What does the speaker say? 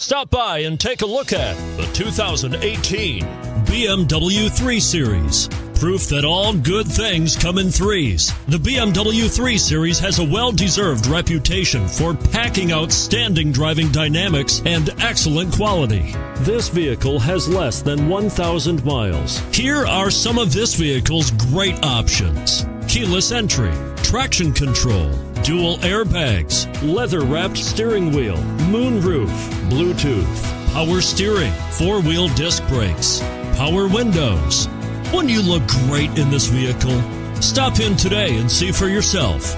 Stop by and take a look at the 2018 BMW 3 Series. Proof that all good things come in threes. The BMW 3 Series has a well-deserved reputation for packing outstanding driving dynamics and excellent quality. This vehicle has less than 1,000 miles. Here are some of this vehicle's great options: keyless entry, traction control, dual airbags, leather-wrapped steering wheel, moonroof, Bluetooth, power steering, four-wheel disc brakes, power windows. Wouldn't you look great in this vehicle? Stop in today and see for yourself.